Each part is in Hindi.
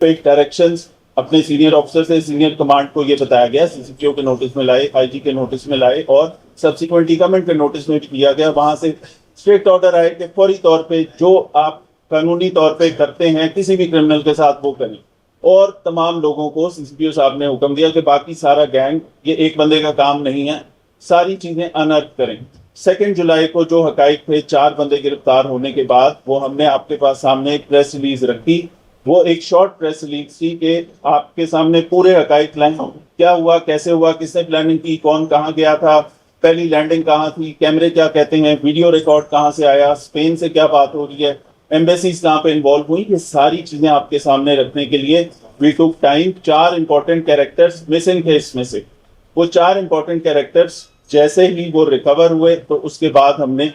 एक डायरेक्शंस अपने सीनियर ऑफिसर से सीनियर कमांड को ये बताया गया, सीसीपीओ के नोटिस में लाए, आईजी के नोटिस में लाए और सब्सिक्वेंटली गवर्नमेंट के नोटिस में भी दिया गया। वहां से स्ट्रिक्ट ऑर्डर आए कि फौरी तौर पे जो आप कानूनी तौर पे करते हैं किसी भी क्रिमिनल के साथ वो करें। और तमाम लोगों को सीसीपीओ साहब ने हुक्म दिया कि बाकी सारा गैंग, ये एक बंदे का काम नहीं है, सारी चीजें अनर्थ करें। 2 जुलाई को जो हकाइक थे, 4 बंदे गिरफ्तार होने के बाद वो हमने आपके पास सामने एक प्रेस रिलीज रखी। वो एक शॉर्ट प्रेस रिलीज थी कि आपके सामने पूरे हकाइक लाइन, क्या हुआ, कैसे हुआ, किसने प्लानिंग की, कौन कहाँ गया था, पहली लैंडिंग कहाँ थी, कैमरे क्या कहते हैं, वीडियो रिकॉर्ड कहाँ से आया, स्पेन से क्या बात हो रही है, एम्बेसीज कहाँ पे इन्वॉल्व हुई, ये सारी चीजें आपके सामने रखने के लिए we took time. 4 important characters missing थे इसमें से। वो 4 इंपॉर्टेंट कैरेक्टर्स जैसे ही वो रिकवर हुए तो उसके बाद हमने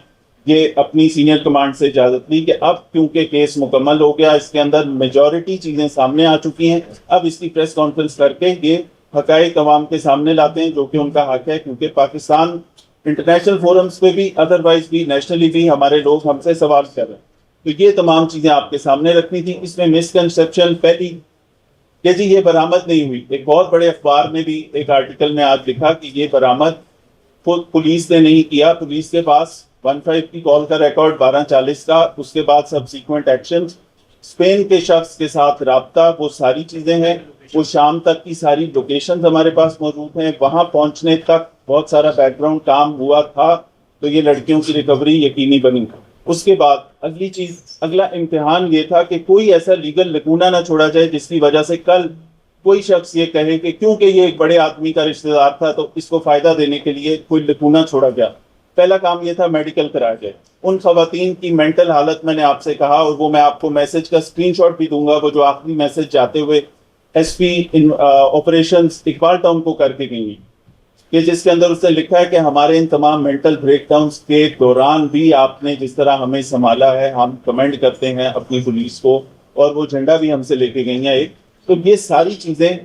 ये अपनी सीनियर कमांड से इजाजत ली कि अब क्योंकि केस मुकम्मल हो गया, इसके अंदर मेजॉरिटी चीजें सामने आ चुकी हैं, अब इसकी प्रेस कॉन्फ्रेंस करके ये हकाइक अवाम के सामने लाते हैं, जो कि उनका हक है। क्योंकि पाकिस्तान इंटरनेशनल फोरम्स पे भी, अदरवाइज भी, नेशनली भी हमारे लोग हमसे सवाल कर रहे हैं, तो ये तमाम चीजें आपके सामने रखनी थी। इसमें मिसकंसेप्शन पहली कि जी ये बरामद नहीं हुई। एक बहुत बड़े अखबार में भी एक आर्टिकल में आज लिखा कि ये बरामद पुलिस ने नहीं किया। पुलिस के पास 15 की कॉल का रिकॉर्ड 12:40 का, उसके बाद सबसीक्वेंट एक्शंस, स्पेन के शख्स के साथ राब्ता, वो सारी चीजें हैं। वो शाम तक की सारी लोकेशन हमारे पास मौजूद हैं। वहां पहुंचने तक बहुत सारा बैकग्राउंड काम हुआ था, तो ये लड़कियों की रिकवरी यकीनी बनी। उसके बाद अगली चीज, अगला इम्तिहान ये था कि कोई ऐसा लीगल लकूना ना छोड़ा जाए जिसकी वजह से कल कोई शख्स ये कहे कि क्योंकि ये एक बड़े आदमी का रिश्तेदार था तो इसको फायदा देने के लिए कोई लकूना छोड़ा गया। पहला काम ये था मेडिकल कराया जाए। उन खवातीन की मेंटल हालत मैंने आपसे कहा, और वो मैं आपको मैसेज का स्क्रीनशॉट भी दूंगा, वो जो आखिरी मैसेज जाते हुए एसपी ऑपरेशंस इकबाल टाउन को करके गई, कि जिसके अंदर उसने लिखा है कि हमारे इन तमाम मेंटल ब्रेकडाउन्स के दौरान भी आपने जिस तरह हमें संभाला है, हम कमेंड करते हैं अपनी पुलिस को, और वो झंडा भी हमसे लेके गई हैं एक। तो ये सारी चीजें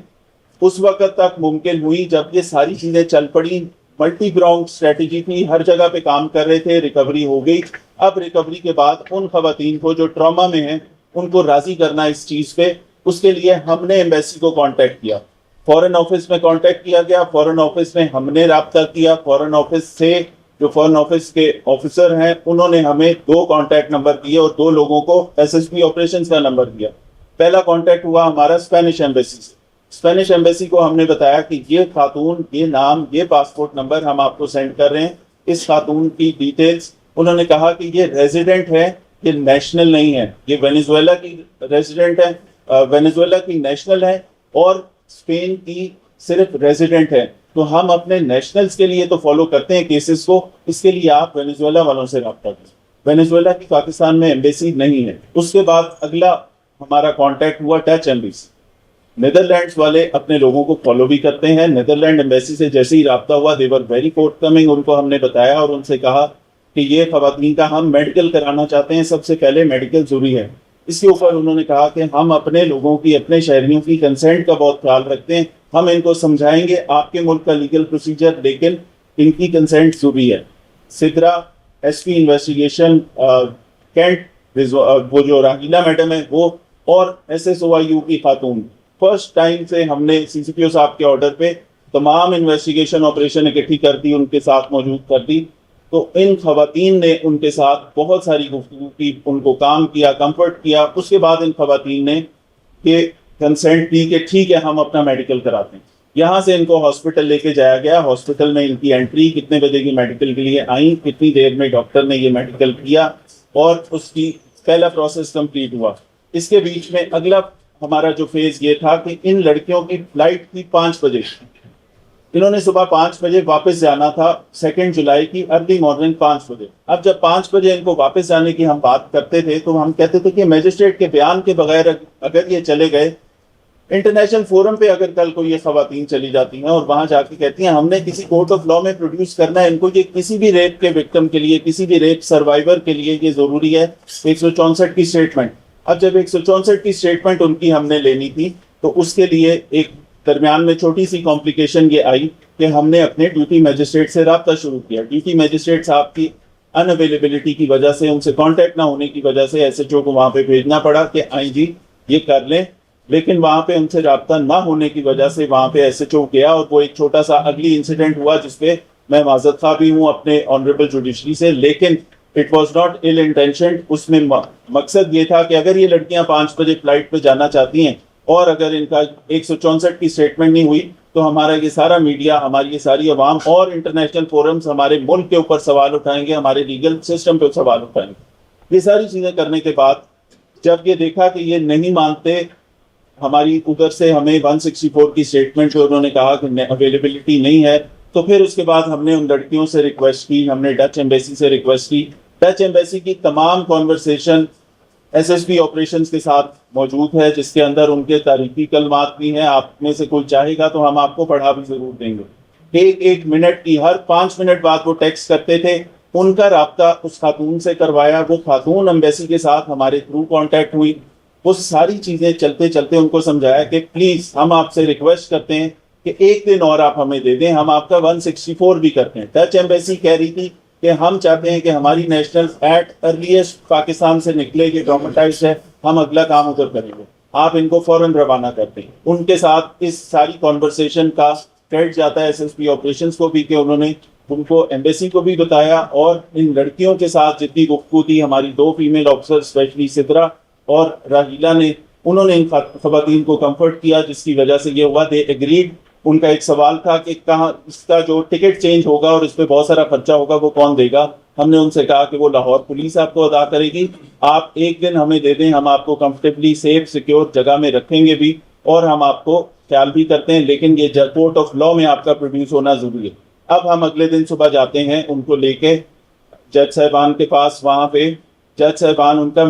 उस वक्त तक मुमकिन हुई जब ये सारी चीजें चल पड़ी। मल्टी ग्राउंड स्ट्रेटेजी थी, हर जगह पे काम कर रहे थे, रिकवरी हो गई। अब रिकवरी के बाद उन खवातीन को जो ट्रॉमा में हैं उनको राजी करना इस चीज पे, उसके लिए हमने एम्बेसी को कांटेक्ट किया, फॉरेन ऑफिस में कांटेक्ट किया गया, फॉरेन ऑफिस में हमने राब्ता किया। फॉरेन ऑफिस से जो फॉरेन ऑफिस के ऑफिसर हैं उन्होंने हमें 2 कांटेक्ट नंबर दिए और 2 लोगों को एसएसपी ऑपरेशंस का नंबर दिया। पहला कांटेक्ट हुआ हमारा स्पेनिश एम्बेसी से। स्पेनिश एम्बेसी को हमने बताया कि ये खातून, ये नाम, ये पासपोर्ट नंबर हम आपको सेंड कर रहे हैं, इस खातून की डिटेल्स। उन्होंने कहा कि ये रेजिडेंट है, ये नेशनल नहीं है, ये वेनेजुएला की रेजिडेंट है, वेनेजुएला की नेशनल है और स्पेन की सिर्फ रेजिडेंट है। तो हम अपने नेशनल्स के लिए तो फॉलो करते हैं केसेस को, इसके लिए आप वेनेजुएला वालों से रब्ता करें। वेनेजुएला की पाकिस्तान में एम्बेसी नहीं है। उसके बाद अगला हमारा कांटेक्ट हुआ डच एम्बेसी। नीदरलैंड्स वाले अपने लोगों को फॉलो भी करते हैं। नीदरलैंड एम्बेसी से जैसे ही राब्ता हुआ, दे वर वेरी फोर्टकमिंग। उनको हमने बताया और उनसे कहा कि ये खवातीन का हम मेडिकल कराना चाहते हैं, सबसे पहले मेडिकल जरूरी है। इसके ऊपर उन्होंने कहा कि हम अपने लोगों की, अपने शहरियों की कंसेंट का बहुत ख्याल रखते हैं, हम इनको समझाएंगे आपके मुल्क का लीगल प्रोसीजर, लेकिन इनकी कंसेंट जरूरी है। सिद्रा एसपी इन्वेस्टिगेशन कैंट, वो जो राहीला मैडम है वो, और एसएसओआईयू की खातून, फर्स्ट टाइम से हमने सीसीपीओ साहब के ऑर्डर पे तमाम इन्वेस्टिगेशन ऑपरेशन इकट्ठी कर दी, उनके साथ मौजूद कर दी। तो इन खवातीन ने उनके साथ बहुत सारी गुफ्तगू की, उनको काम किया, कंफर्ट किया। उसके बाद इन खवातीन ने कि कंसेंट दी कि ठीक है हम अपना मेडिकल कराते हैं। यहाँ से इनको हॉस्पिटल लेके जाया गया। हॉस्पिटल में इनकी एंट्री, कितने बजे की मेडिकल के लिए आई, कितनी देर में डॉक्टर ने ये मेडिकल किया और उसकी पहला प्रोसेस कंप्लीट हुआ। इसके बीच में अगला हमारा जो फेज ये था कि इन लड़कियों की फ्लाइट थी 5 बजे। इन्होंने सुबह 5 बजे वापस जाना था, 2 जुलाई की अर्ली मॉर्निंग 5 बजे। अब जब 5 बजे इनको वापस जाने की हम बात करते थे तो हम कहते थे कि मजिस्ट्रेट के बयान के बगैर अगर ये चले गए, इंटरनेशनल फोरम पे अगर कल को ये खवातीन चली जाती हैं और वहां जाके कहती हैं हमने किसी कोर्ट ऑफ लॉ में प्रोड्यूस करना है इनको, ये किसी भी रेप के विक्टिम के लिए, किसी भी रेप सर्वाइवर के लिए ये जरूरी है 164 की स्टेटमेंट। अब जब 164 की स्टेटमेंट उनकी हमने लेनी थी तो उसके लिए एक दरमियान में छोटी सी कॉम्प्लिकेशन ये आई कि हमने अपने ड्यूटी मजिस्ट्रेट से रब्ता शुरू किया। ड्यूटी मजिस्ट्रेट साहब की अनअवेलेबिलिटी की वजह से, उनसे कांटेक्ट ना होने की वजह से एसएचओ को वहां पे भेजना पड़ा कि आई जी ये कर लें, लेकिन वहां पे उनसे राब्ता ना होने की वजह से वहां पे एसएचओ गया और वो एक छोटा सा अगली इंसिडेंट हुआ जिसपे मैं माजरत खा भी हूँ अपने ऑनरेबल जुडिशरी से, लेकिन it was not ill intention. उसमें मकसद ये था कि अगर ये लड़कियां 5 बजे फ्लाइट पे जाना चाहती हैं और अगर इनका 164 की स्टेटमेंट नहीं हुई तो हमारा ये सारा मीडिया, हमारी ये सारी अवाम और इंटरनेशनल फोरम्स हमारे मुल्क के ऊपर सवाल उठाएंगे, हमारे लीगल सिस्टम पे सवाल उठाएंगे। ये सारी चीजें करने के बाद जब ये देखा कि ये नहीं मानते, हमारी उधर से हमें 164 की स्टेटमेंट जो उन्होंने कहा कि अवेलेबिलिटी नहीं है, तो फिर उसके बाद हमने उन लड़कियों से रिक्वेस्ट की, हमने डच एम्बेसी से रिक्वेस्ट की। डच एम्बेसी की तमाम कॉन्वर्सेशन एसएसपी ऑपरेशंस के साथ मौजूद है, जिसके अंदर उनके तारीखी कलमात भी हैं। आप में से कोई चाहेगा तो हम आपको पढ़ा भी जरूर देंगे। एक एक मिनट की, हर 5 मिनट बाद वो टेक्स्ट करते थे। उनका राब्ता उस खातून से करवाया, वो खातून एम्बेसी के साथ हमारे थ्रू कांटेक्ट हुई। वो सारी चीजें चलते चलते उनको समझाया कि प्लीज हम आपसे रिक्वेस्ट करते हैं कि एक दिन और आप हमें दे दें, हम आपका 164 भी करते हैं। डच एम्बेसी कह रही थी कि हम चाहते हैं कि हमारी नेशनल एट अर्लीस्ट पाकिस्तान से निकले, ये ट्रॉमेटाइज्ड है, हम अगला काम उधर करेंगे, आप इनको फौरन रवाना करते हैं। उनके साथ इस सारी कॉन्वर्सेशन का क्रेडिट जाता है एसएसपी ऑपरेशंस को भी कि उन्होंने उनको एम्बेसी को भी बताया और इन लड़कियों के साथ जितनी गुफ्तगू थी, हमारी 2 फीमेल ऑफिसर स्पेशली सिद्रा और राहीला ने, उन्होंने इन खवातीन को कंफर्ट किया, जिसकी वजह से ये हुआ। They agreed. उनका एक सवाल था कि कहाँ इसका जो टिकट चेंज होगा और इस पर बहुत सारा खर्चा होगा वो कौन देगा। हमने उनसे कहा कि वो लाहौर पुलिस आपको अदा करेगी, आप एक दिन हमें दे दें, हम आपको कंफर्टेबली सेफ सिक्योर जगह में रखेंगे भी और हम आपको ख्याल भी करते हैं, लेकिन ये कोर्ट ऑफ लॉ में आपका प्रोड्यूस होना जरूरी है। अब हम अगले दिन सुबह जाते हैं उनको लेके जज साहबान के पास। वहां पे जज साहबान उनका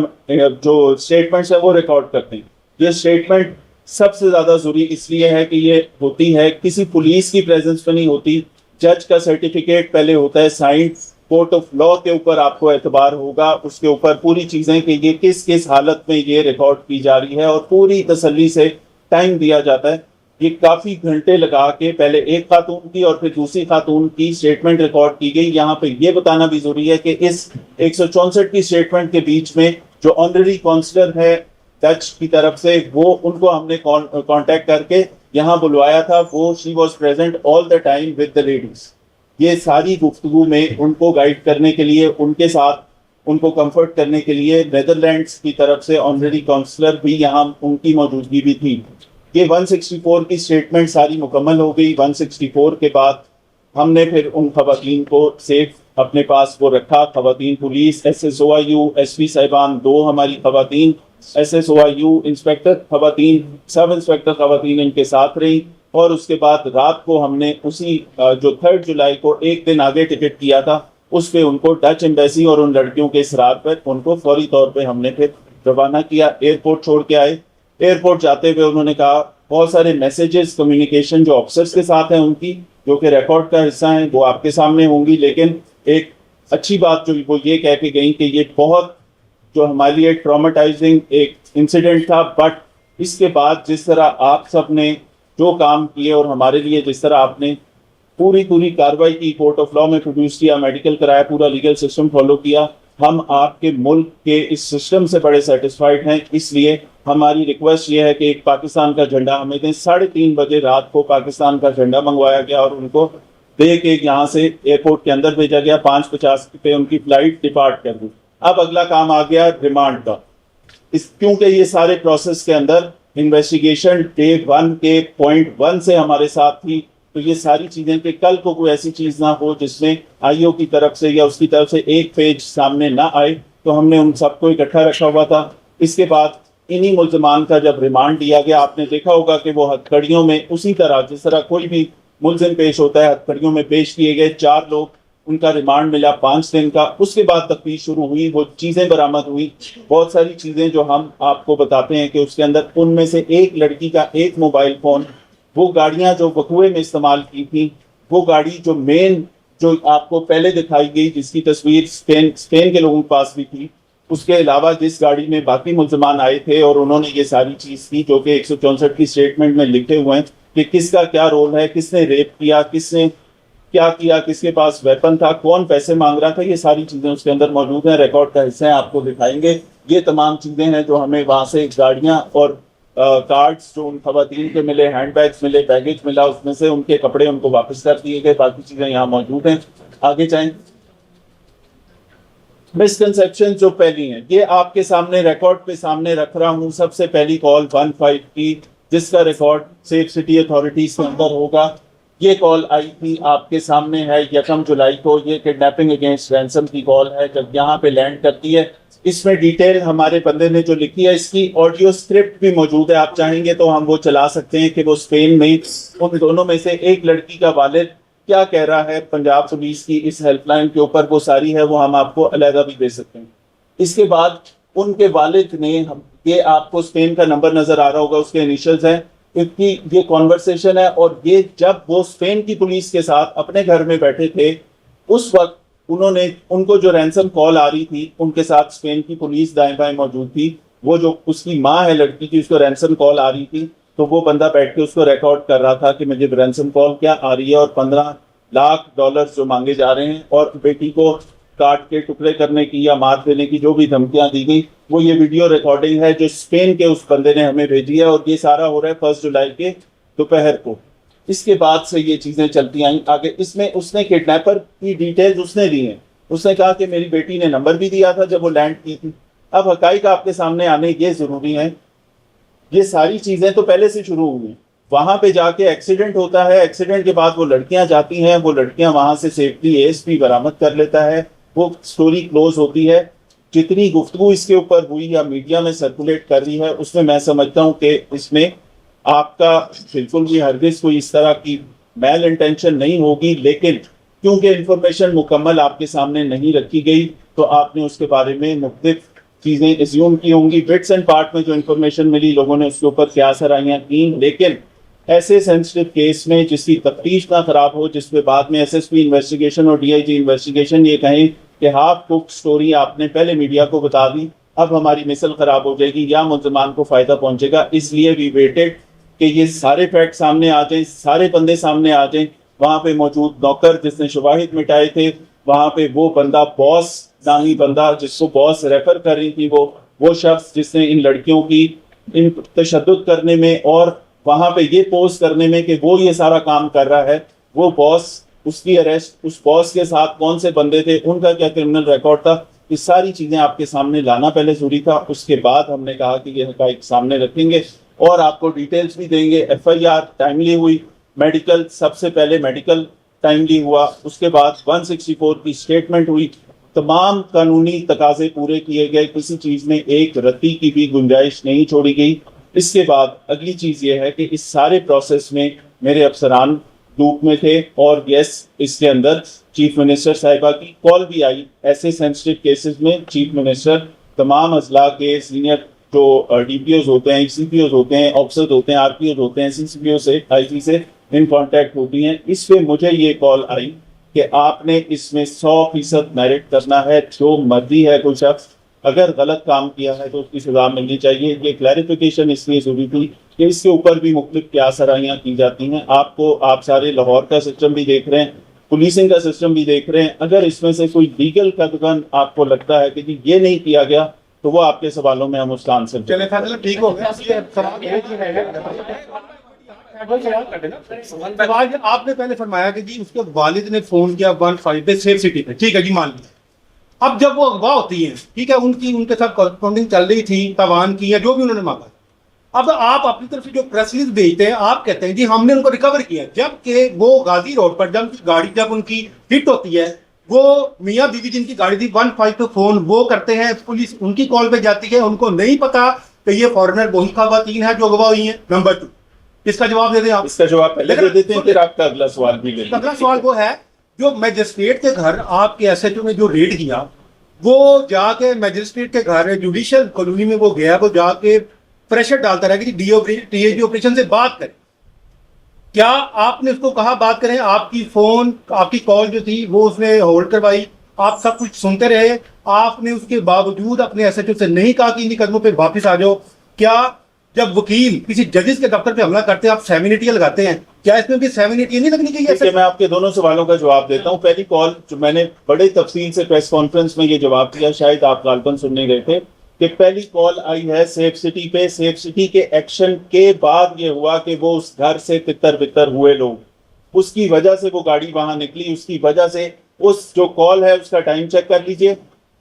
जो स्टेटमेंट्स है वो रिकॉर्ड करते हैं। ये स्टेटमेंट सबसे ज्यादा जरूरी इसलिए है कि ये होती है किसी पुलिस की प्रेजेंस में नहीं होती। जज का सर्टिफिकेट पहले होता है साइंड, कोर्ट ऑफ लॉ के ऊपर आपको एतबार होगा, उसके ऊपर पूरी चीजें कि ये किस किस हालत में ये रिकॉर्ड की जा रही है और पूरी तसल्ली से टाइम दिया जाता है। ये काफी घंटे लगा के पहले एक खातून की और फिर दूसरी खातून की स्टेटमेंट रिकॉर्ड की गई। यहाँ पे ये बताना भी जरूरी है कि इस 164 की स्टेटमेंट के बीच में जो ऑनररी काउंसलर है डच की तरफ से, वो उनको हमने कांटेक्ट करके यहाँ बुलवाया था। वो she was present all the time with the ladies. ये सारी गुफ्तगू में उनको गाइड करने के लिए, उनके साथ उनको कंफर्ट करने के लिए नेदरलैंड्स की तरफ से ऑनररी काउंसलर भी यहाँ उनकी मौजूदगी भी थी। ये 164 की स्टेटमेंट सारी मुकम्मल हो गई। 164 के बाद हमने फिर उन खवातीन को सेफ अपने पास वो रखा। खवातीन पुलिस, SSOIU एसपी साहिबान 2 हमारी खवातीन, SSOIU इंस्पेक्टर खवातीन, सब इंस्पेक्टर खवातीन इनके साथ रही। और उसके बाद रात को हमने उसी जो 3 जुलाई को एक दिन आगे टिकट किया था, उस पे उनको डच एम्बेसी और उन लड़कियों के इसरार पर उनको फौरी तौर पे हमने फिर रवाना किया। एयरपोर्ट छोड़ के आए। एयरपोर्ट जाते हुए उन्होंने कहा बहुत सारे मैसेजेस, कम्युनिकेशन जो ऑफिसर्स के साथ हैं उनकी, जो कि रिकॉर्ड का हिस्सा हैं, वो आपके सामने होंगी। लेकिन एक अच्छी बात जो वो ये कह के गई कि ये बहुत जो हमारे लिए ट्रॉमेटाइजिंग एक इंसिडेंट था, बट इसके बाद जिस तरह आप सब ने जो काम किए और हमारे लिए जिस तरह आपने पूरी कार्रवाई की, कोर्ट ऑफ लॉ में प्रोड्यूस किया, मेडिकल कराया, पूरा लीगल सिस्टम फॉलो किया, हम आपके मुल्क के इस सिस्टम से बड़े सेटिस्फाइड हैं। इसलिए हमारी रिक्वेस्ट ये है कि एक पाकिस्तान का झंडा हमें दें। 3:30 बजे रात को पाकिस्तान का झंडा मंगवाया गया और उनको दे के यहाँ से एयरपोर्ट के अंदर भेजा गया। 5:50 पे उनकी फ्लाइट डिपार्ट कर दी। अब अगला काम आ गया रिमांड का। क्योंकि ये सारे प्रोसेस के अंदर इन्वेस्टिगेशन डे 1 के पॉइंट 1 से हमारे साथ थी, तो ये सारी चीजें कि कल को कोई ऐसी चीज ना हो जिसमें आईओ की तरफ से या उसकी तरफ से एक पेज सामने ना आए, तो हमने उन सबको इकट्ठा रखा हुआ था। इसके बाद इन्हीं मुल्जमान का जब रिमांड दिया गया, आपने देखा होगा कि वो हथकड़ियों में उसी तरह जिस तरह कोई भी मुलजिम पेश होता है, हथकड़ियों में पेश किए गए। 4 लोग, उनका रिमांड मिला 5 दिन का। उसके बाद तफ्तीश शुरू हुई, वो चीजें बरामद हुई, बहुत सारी चीजें जो हम आपको बताते हैं कि उसके अंदर, उनमें से एक लड़की का एक मोबाइल फोन, वो गाड़ियां जो बकुए में इस्तेमाल की थी, वो गाड़ी जो मेन जो आपको पहले दिखाई गई, जिसकी तस्वीर स्पेन के लोगों के पास भी थी, उसके अलावा जिस गाड़ी में बाकी मुल्जमान आए थे और उन्होंने ये सारी चीज की, जो कि 164 की स्टेटमेंट में लिखे हुए हैं कि किसका क्या रोल है, किसने रेप किया, किसने क्या किया, किसके पास वेपन था, कौन पैसे मांग रहा था, ये सारी चीजें उसके अंदर मौजूद हैं, रिकॉर्ड का हिस्सा है, आपको दिखाएंगे। ये तमाम चीजें हैं जो हमें वहां से गाड़ियां और कार्ड्स जो उन खवातीन के मिले, हैंडबैग्स मिले, बैगेज मिला, उसमें से उनके कपड़े उनको वापस कर दिए गए, बाकी चीजें यहाँ मौजूद हैं। आगे जाएं। मिसकंसेप्शन जो पहली हैं ये आपके सामने रिकॉर्ड पे सामने रख रहा हूँ। सबसे पहली कॉल 15 की, जिसका रिकॉर्ड सेफ सिटी अथॉरिटीज के अंदर होगा। ये कॉल आई थी, आपके सामने है, 1 जुलाई को। ये किडनैपिंग अगेंस्ट रैंसम की कॉल है। जब यहाँ पे लैंड करती है, इसमें डिटेल हमारे बंदे ने जो लिखी है, इसकी ऑडियो स्क्रिप्ट भी मौजूद है। आप चाहेंगे तो हम वो चला सकते हैं कि वो स्पेन में उन दोनों में से एक लड़की का वालिद क्या कह रहा है पंजाब पुलिस की इस हेल्पलाइन के ऊपर, वो सारी है, वो हम आपको अलहदा भी दे सकते हैं। इसके बाद उनके वालिद ने, ये आपको स्पेन का नंबर नजर आ रहा होगा, उसके इनिशियल्स हैं, इनकी ये कॉन्वर्सेशन है। और ये जब वो स्पेन की पुलिस के साथ अपने घर में बैठे थे, उस वक्त उन्होंने, उनको जो रैंसम कॉल आ रही थी, उनके साथ स्पेन की पुलिस दाएं बाएं मौजूद थी। वो जो उसकी माँ है लड़की की, उसको रैंसम कॉल आ रही थी, तो वो बंदा बैठ के उसको रिकॉर्ड कर रहा था कि मुझे रैंसम कॉल क्या आ रही है और $15 लाख जो मांगे जा रहे हैं, और बेटी को काट के टुकड़े करने की या मार देने की जो भी धमकियां दी गई, वो ये वीडियो रिकॉर्डिंग है जो स्पेन के उस बंदे ने हमें भेजी है। और ये सारा हो रहा है 1 जुलाई के दोपहर को। इसके बाद से ये चीजें चलती आई आगे। इसमें उसने किडनैपर की डिटेल्स उसने दी हैं। उसने कहा कि मेरी बेटी ने नंबर भी दिया था जब वो लैंड की थी। अब हकाइक आपके सामने आने ये जरूरी है। ये सारी चीजें तो पहले से शुरू हुई। वहां पे जाके एक्सीडेंट होता है, एक्सीडेंट के बाद वो लड़कियां जाती हैं, वो लड़कियां वहां से सेफली एएसपी बरामद कर लेता है, वो स्टोरी क्लोज होती है। जितनी गुफ्तगू इसके ऊपर हुई या मीडिया में सर्कुलेट कर रही है, उसमें मैं समझता हूँ कि इसमें आपका बिल्कुल भी हरगिज कोई इस तरह की मैल इंटेंशन नहीं होगी, लेकिन क्योंकि इंफॉर्मेशन मुकम्मल आपके सामने नहीं रखी गई, तो आपने उसके बारे में मुख्तलिफ चीजें एज्यूम की होंगी। बिट्स एंड पार्ट में जो इंफॉर्मेशन मिली, लोगों ने उसके ऊपर क्या सराहियां की, लेकिन ऐसे सेंसिटिव केस में जिसकी तफ्तीश ना खराब हो, जिसमें बाद में एसएसपी इन्वेस्टिगेशन और डीआईजी इन्वेस्टिगेशन ये कहें कि हाफ कुक स्टोरी आपने पहले मीडिया को बता दी, अब हमारी मिसल खराब हो जाएगी या मुल्ज़िमान को फायदा पहुंचेगा, इसलिए वी वेटेड कि ये सारे फैक्ट सामने आ जाएं, सारे बंदे सामने आ जाएं। वहां पे मौजूद नौकर जिसने शवाहिद मिटाए थे, वहां पे वो बंदा बॉस नामी बंदा जिसको बॉस रेफर कर रही थी, वो शख्स जिसने इन लड़कियों की इन तशद्दुद करने में और वहां पे ये पोस्ट करने में कि वो ये सारा काम कर रहा है, वो बॉस, उसकी अरेस्ट, उस बॉस के साथ कौन से बंदे थे, उनका क्या क्रिमिनल रिकॉर्ड था, ये सारी चीजें आपके सामने लाना पहले जरूरी था। उसके बाद हमने कहा कि ये हकाइक सामने रखेंगे और आपको डिटेल्स भी देंगे। एफआईआर टाइमली हुई, मेडिकल सबसे पहले मेडिकल टाइमली हुआ, उसके बाद 164 की स्टेटमेंट हुई, तमाम कानूनी तकाजे पूरे किए गए, किसी चीज में एक रत्ती की भी गुंजाइश नहीं छोड़ी गई। इसके बाद अगली चीज ये है कि इस सारे प्रोसेस में मेरे अफसरान लूप में थे और यस, इसके अंदर चीफ मिनिस्टर साहिबा की कॉल भी आई। ऐसे सेंसिटिव केसेस में चीफ मिनिस्टर तमाम अजला के सीनियर जो डीपीओज होते हैं, सीपीओज होते हैं, ऑफिसर होते हैं, आरपीओज होते हैं, सीसीपीओ से, आईजी से इन कांटेक्ट होती हैं। इस पे मुझे ये कॉल आई कि आपने इसमें 100% मेरिट करना है, जो मर्जी है कोई शख्स अगर गलत काम किया है तो उसकी सजा मिलनी चाहिए। ये क्लैरिफिकेशन इसलिए जरूरी थी कि इसके ऊपर भी मुख्तलिफ क्या सराहियाँ की जाती हैं। आप सारे लाहौर का सिस्टम भी देख रहे हैं, पुलिसिंग का सिस्टम भी देख रहे हैं। अगर इसमें से कोई लीगल कदम आपको लगता है कि जी ये नहीं किया गया, तो वो आपके सवालों में हम उसका आंसर चले फैसला ठीक हो गया। सवाल आपने पहले फरमाया कि जी उसके वालिद ने फोन किया 15 पे सेफ सिटी पे, ठीक है जी, मान लिया। अब जब वो अगवा होती है, ठीक है, उनके साथ कॉरेस्पॉन्डिंग चल रही थी, तवान की या जो भी उन्होंने मांगा, अब आप अपनी तरफ से जो प्रेस रिलीज भेजते हैं, आप कहते हैं जी हमने उनको रिकवर किया, जबकि वो गाजी रोड पर जब उनकी हिट होती है, वो मियाँ बीवी जिनकी गाड़ी थी 15 पे फोन वो करते हैं, पुलिस उनकी कॉल पे जाती है, उनको नहीं पता कि ये फॉरेनर वही खवातीन है जो अगवा हुई हैं। नंबर 2, इसका जवाब दे दें आप। इसका जवाब पहले दे देते हैं, फिर आपका अगला सवाल भी ले लें। अगला सवाल वो है, जो मैजिस्ट्रेट के घर आपके एसएचओ ने जो रेड किया, वो जाके मैजिस्ट्रेट के घर जुडिशियल कॉलोनी में वो गया, वो जाके प्रेशर डालता रहा कि डीएजी ऑपरेशन से बात करें। क्या आपने उसको कहा बात करें? आपकी कॉल जो थी वो उसने होल्ड करवाई, आप सब कुछ सुनते रहे, आपने उसके बावजूद अपने एसएचओ से नहीं कहा कि इन कदमों पे वापस आ जाओ। क्या जब वकील किसी जजेस के दफ्तर पे हमला करते हैं आप सेमिनिटिया लगाते हैं, क्या इसमें भी सेमिनिटिया नहीं लगनी चाहिए? मैं आपके दोनों सवालों का जवाब देता हूं। पहली कॉल जो मैंने बड़े तफसील से प्रेस कॉन्फ्रेंस में ये जवाब दिया, शायद आप गालपन सुनने गए थे, कि पहली कॉल आई है सेफ सिटी पे, सेफ सिटी के एक्शन के बाद ये हुआ कि वो उस घर से तितर बितर हुए लोग, उसकी वजह से वो गाड़ी वहां निकली, उसकी वजह से उस जो कॉल है उसका टाइम चेक कर लीजिए।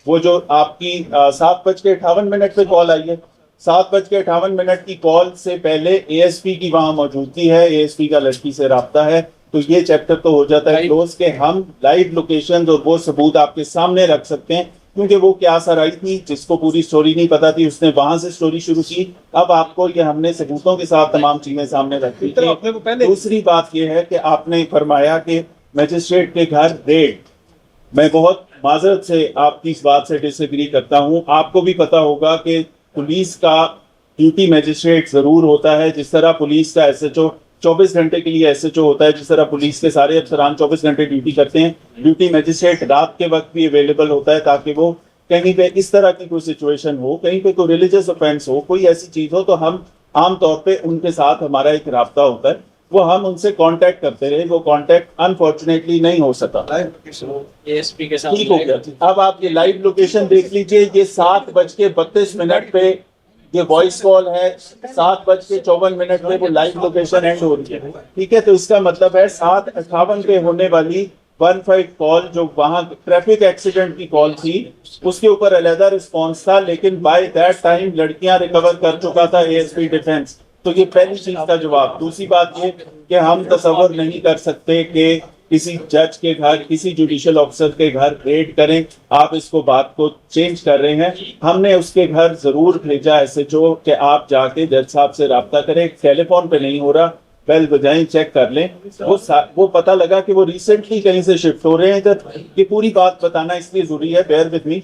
वो जो आपकी 7:58 पे कॉल आई है, 7:58 की कॉल से पहले एएसपी की वहां मौजूदगी है, एएसपी का लड़की से राब्ता है, तो ये चैप्टर तो हो जाता है क्लोज के हम लाइव लोकेशन और वो सबूत आपके सामने रख सकते हैं। क्योंकि वो क्या सर आई थी जिसको पूरी स्टोरी नहीं पता थी, उसने वहां से स्टोरी शुरू की। अब आपको ये हमने सबूतों के साथ तमाम चीजें सामने रख दी। दूसरी बात ये है कि आपने फरमाया कि मजिस्ट्रेट के घर रेड, मैं बहुत माजरत से आपकी इस बात से डिसएग्री करता हूं। आपको भी पता होगा कि पुलिस का ड्यूटी मजिस्ट्रेट जरूर होता है, जिस तरह पुलिस का एसएचओ 24 घंटे के लिए एसएचओ होता है, जिस तरह पुलिस के सारे अफसरान 24 घंटे ड्यूटी करते हैं, ड्यूटी मजिस्ट्रेट रात के वक्त भी अवेलेबल होता है, ताकि वो कहीं पे इस तरह की कोई सिचुएशन हो, कहीं पे कोई रिलीजियस ऑफेंस हो, कोई ऐसी चीज हो, तो हम आम तौर पे उनके साथ हमारा एक राब्ता होता है, वो हम उनसे कांटेक्ट करते रहे। वो कांटेक्ट अनफॉर्चुनेटली नहीं हो सका। एएसपी के साथ ठीक हो गया। अब आप ये लाइव लोकेशन देख लीजिए, ये 7:32 पे ये वॉइस कॉल है, 7:54 पे वो लाइव लोकेशन एंड हो रही है। ठीक है, तो इसका मतलब है 7:58 पे होने वाली 15 कॉल जो वहां ट्रैफिक एक्सीडेंट की कॉल थी, उसके ऊपर अलहदा रिस्पॉन्स था, लेकिन बाय दैट टाइम लड़कियां रिकवर कर चुका था एएसपी डिफेंस। तो ये पहली चीज का जवाब। दूसरी बात ये कि हम तसव्वुर नहीं कर सकते कि किसी जज के घर, किसी जुडिशियल ऑफिसर के घर रेड करें। आप इसको बात को चेंज कर रहे हैं। हमने उसके घर जरूर भेजा एसएचओ कि आप जाके जज साहब से राब्ता करें, टेलीफोन पे नहीं हो रहा, बेल बजाएं, चेक कर लें। वो पता लगा कि वो रिसेंटली कहीं से शिफ्ट हो रहे हैं इधर। ये पूरी बात बताना इसलिए जरूरी है, बेयर विद मी।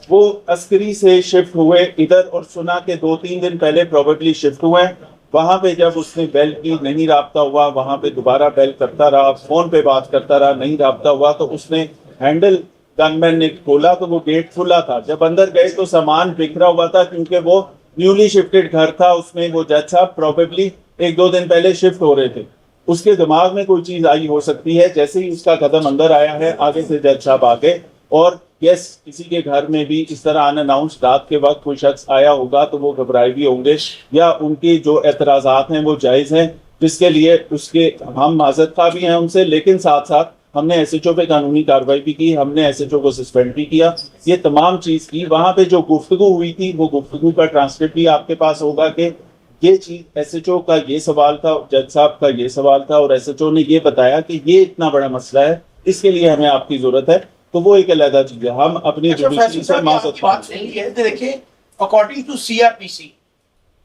वो अस्करी से शिफ्ट हुए इधर और सुना के 2-3 दिन पहले प्रोबेबली शिफ्ट हुए हैं। वहां पे जब उसने बेल की, नहीं राब्ता हुआ, वहां पे दोबारा बेल करता रहा, फोन पे बात करता रहा, नहीं राब्ता हुआ, तो उसने हैंडल गनमैन ने खोला तो वो गेट खुला था। जब अंदर गए तो सामान बिखरा हुआ था, क्योंकि वो न्यूली शिफ्टेड घर था, उसमें वो जज साहब प्रोबेबली 1-2 दिन पहले शिफ्ट हो रहे थे। उसके दिमाग में कोई चीज आई हो सकती है। जैसे ही उसका कदम अंदर आया है, आगे से जज साहब आ गए। और यस, किसी के घर में भी इस तरह अनअनाउंस रात के वक्त कोई शख्स आया होगा तो वो घबराए भी होंगे, या उनकी जो एतराजात हैं वो जायज़ हैं, जिसके लिए उसके हम माजरत खा भी हैं उनसे। लेकिन साथ साथ हमने एसएचओ पे कानूनी कार्रवाई भी की, हमने एसएचओ को सस्पेंड भी किया। ये तमाम चीज़ की। वहाँ पे जो गुफ्तगू हुई थी, वो गुफ्तगू का ट्रांसक्रिप्ट भी आपके पास होगा कि ये चीज़ एसएचओ का ये सवाल था, जज साहब का ये सवाल था, और एसएचओ ने ये बताया कि ये इतना बड़ा मसला है, इसके लिए हमें आपकी जरूरत है। तो वो एक अलग चीज है। हम अपनी जुडिशरी से माजरत बात सही है। देखिए, अकॉर्डिंग टू सीआरपीसी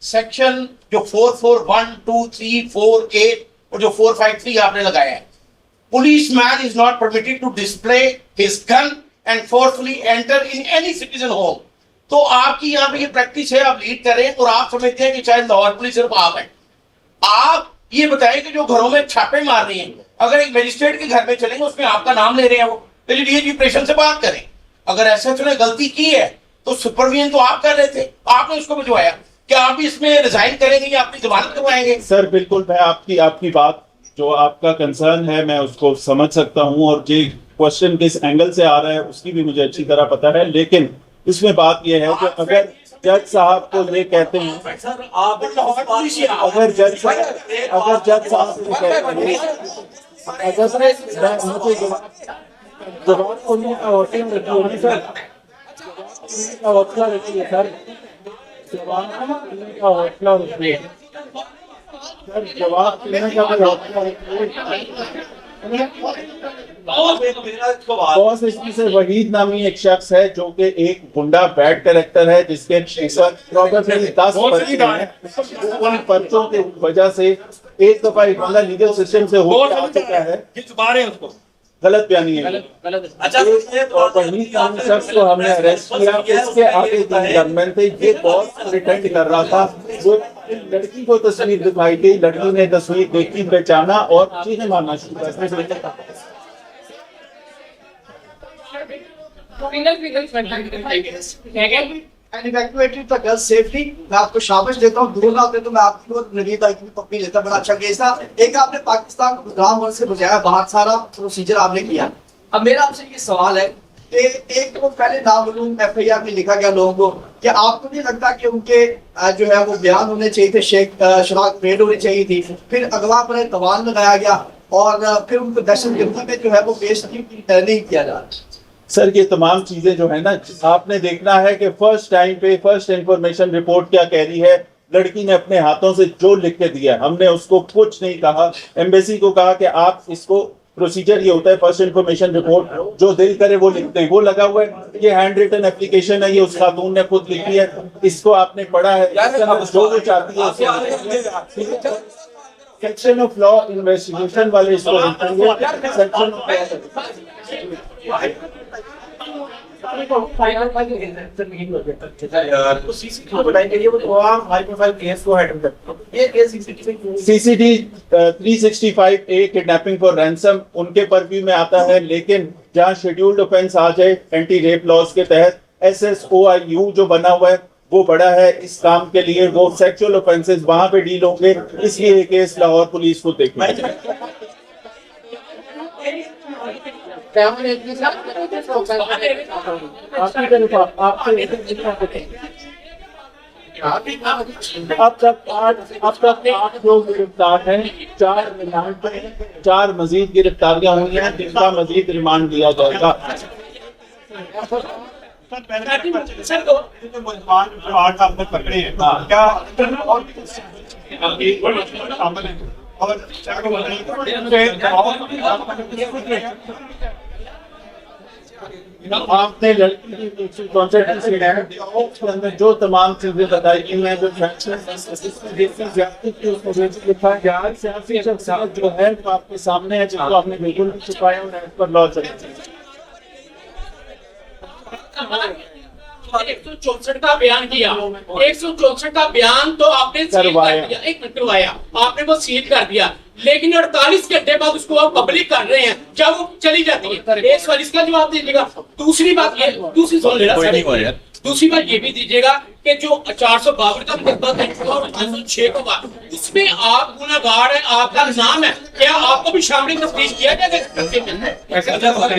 सेक्शन जो 441, 2, 3, 4, 8 और जो 453 आपने लगाया है, police man is not permitted to display his gun and forcefully enter in any citizen home. तो आपकी यहाँ पे ये प्रैक्टिस है, आप लीड करें और आप समझते हैं कि शायद लाहौर पुलिस सिर्फ आप है। आप ये बताएं कि जो घरों में छापे मार रही हैं, अगर एक मजिस्ट्रेट के घर में चलेंगे उसमें आपका नाम ले रहे हैं, वो डीएजी ऑपरेशन से बात करें। अगर एसएचओ ने गलती की है तो सुपरविजन तो आप कर रहे थे, आपने उसको भिजवाया। क्या आप भी इसमें रिजाइन करेंगे या अपनी जमानत करवाएंगे? सर बिल्कुल, मैं आपकी बात, जो आपका कंसर्न है, मैं उसको समझ सकता हूं, और ये क्वेश्चन किस एंगल से आ रहा है उसकी भी मुझे अच्छी तरह पता है। लेकिन इसमें बात यह है कि अगर जज साहब को ये कहते हैं, अगर जज साहब ये कहते हैं, मुझे जवाब सुनने का हौसला रखिए सर, जवाब सुनने का हौसला रखिए सर, जवाब सुनने का हौसला रखिए सर, जवाब सुनने का हौसला रखिए। बॉस इसमें से वहीद नामी एक शख्स है जो कि एक गुंडा बैड कैरेक्टर है, जिसके 10 पर्चे हैं। उन पर्चों की वजह से एक दफा एक बंदा लीगल सिस्टम से हो चुका है, उसको गलत बयानी है। अच्छा, और वहीद नामी शख्स को हमने अरेस्ट किया। इसके आगे 3 गनमैन थे। ये बॉस प्रिटेंड कर रहा था। वो लड़की को तस्वीर दिखाई गई, लड़की ने तस्वीर देखी, पहचाना और चीजें मारना शुरू कर। and evacuated the girl safely। मैं आपको शाबाश देता हूँ, 2 लाख तो मैं आपकी और नवीद भाई की भी पप्पी देता, बड़ा अच्छा केस था। एक आपने पाकिस्तान को गुदाम से बचाया, बहुत सारा प्रोसीजर आपने किया। अब मेरा आपसे ये सवाल है कि एक तो पहले नामालूम एफआईआर में लिखा गया लोगों को, क्या आपको नहीं लगता कि उनके जो है वो बयान होने चाहिए थे, शनाख्त परेड होनी चाहिए थी, फिर अगवा पर तवान लगाया गया और फिर उनको दहशतगर्दी में जो है वो पेश नहीं किया जा रहा? सर ये तमाम चीजें जो है ना, आपने देखना है कि फर्स्ट टाइम पे फर्स्ट इंफॉर्मेशन रिपोर्ट क्या कह रही है। लड़की ने अपने हाथों से जो लिख के दिया, हमने उसको कुछ नहीं कहा। एम्बेसी को कहा कि आप इसको, प्रोसीजर ये होता है फर्स्ट इंफॉर्मेशन रिपोर्ट, जो दिल करे वो लिखते हैं, वो लगा हुआ है। ये हैंड रिटन एप्लीकेशन है, ये उस खातून ने खुद लिखी है, इसको आपने पढ़ा है, जो वो चाहती है सेक्शन ऑफ लॉ इन्वेस्टिगेशन वाले इसको लिखेंगे। Section CCD 365A kidnapping for ransom उनके परव्यू में आता है, लेकिन जहां शेड्यूल्ड ऑफेंस आ जाए एंटी रेप लॉज के तहत SSOIU जो बना हुआ है वो बड़ा है इस काम के लिए, वो सेक्सुअल ऑफेंसेस वहां पे डील होंगे, इसलिए ये केस लाहौर पुलिस को देखना अब तक 8 लोग गिरफ्तार हैं, 4 रिमांड पे हैं, 4 मजीद गिरफ्तारियां हुई हैं जिनका मजीद रिमांड लिया जाएगा। आपने लड़की की 164 के अंदर जो तमाम चीजें बताई गई हैं, जो लिखा है सियासी शख्सियत जो है वो आपके सामने है, जिसको आपने बिल्कुल भी छुपाया और एज पर लॉ चले 164 का बयान किया, 164 का बयान तो आपने करवाया, एक मिनट करवाया, आपने वो सील कर दिया, लेकिन 48 घंटे बाद उसको आप पब्लिक कर रहे हैं, जब वो चली जाती है। एक सवाल इसका जवाब दीजिएगा। दूसरी बात ये, दूसरी सुन लेना, दूसरी बात ये भी दीजिएगा कि जो 452 का मुकदमा 506 को बाद उसमें आप गुनाहगार है, आपका नाम है, क्या आपको भी शामिल तफ्तीश किया जाएगा? 164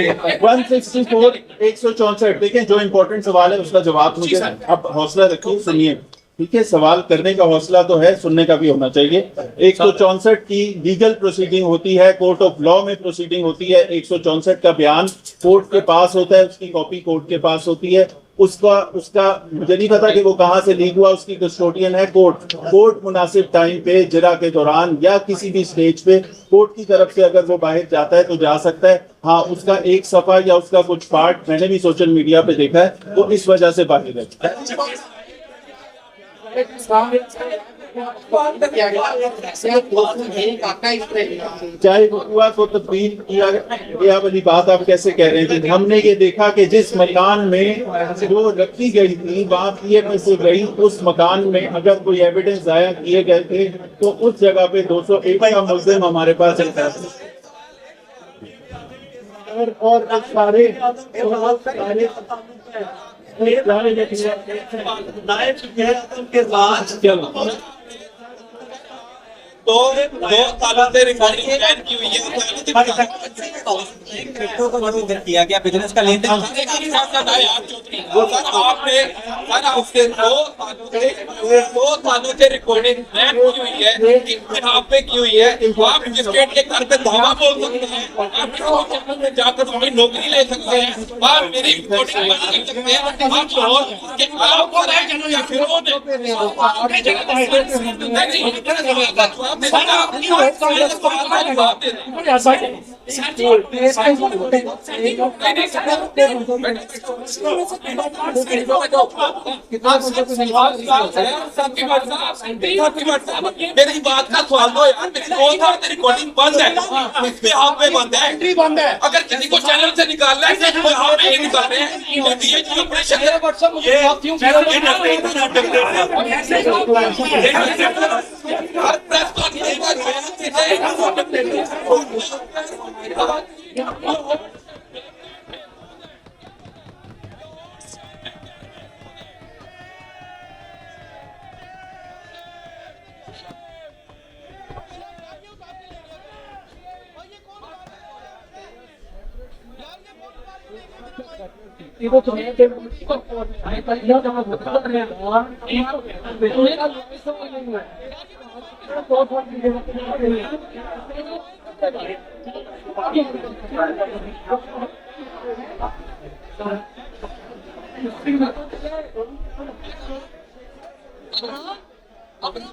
164 देखें, जो इम्पोर्टेंट सवाल है उसका जवाब मुझे, अब हौसला रखिए, सुनिए, ठीक है, सवाल करने का हौसला तो है, सुनने का भी होना चाहिए। 164 की लीगल प्रोसीडिंग होती है, कोर्ट ऑफ लॉ में प्रोसीडिंग होती है। 164 का बयान कोर्ट के पास होता है, उसकी कॉपी कोर्ट के पास होती है, उसका मुझे नहीं पता कि वो कहाँ से लीक हुआ, उसकी कस्टोडियन है कोर्ट। कोर्ट मुनासिब टाइम पे, जिरा के दौरान या किसी भी स्टेज पे कोर्ट की तरफ से अगर वो बाहर जाता है तो जा सकता है। हाँ, उसका एक सफा या उसका कुछ पार्ट मैंने भी सोशल मीडिया पे देखा है, वो इस वजह से बाहर है। चाहे हुआ को तब्दील किया गया वाली बात आप कैसे कह रहे हैं? हमने ये देखा कि जिस मकान में जो रखी गई थी वहाँ पीएम से गई, उस मकान में अगर कोई एविडेंस जाया किए गए थे तो उस जगह पे 201 का मुल्जिम हमारे पास है। और सारे तो 2 सालों से रिकॉर्डिंग बैन की हुई है, किया गया बिजनेस का लेन देन आपने उसके 2 सालों से रिकॉर्डिंग बैन की हुई है, यहाँ पे की हुई है। आप स्टेट के घर पे धावा बोल सकते हैं, आप में जाकर अपनी नौकरी ले सकते हैं, आप मेरी रिकॉर्डिंग बंद कर सकते हैं, आप लाहौर के मेरी बात का सवाल दो यार, मेरी रिकॉर्डिंग बंद है, यहाँ पे बंद है, अगर किसी को चैनल से निकालना है तो यहाँ पे निकाल रहे हैं। ये ऑपरेशन अपना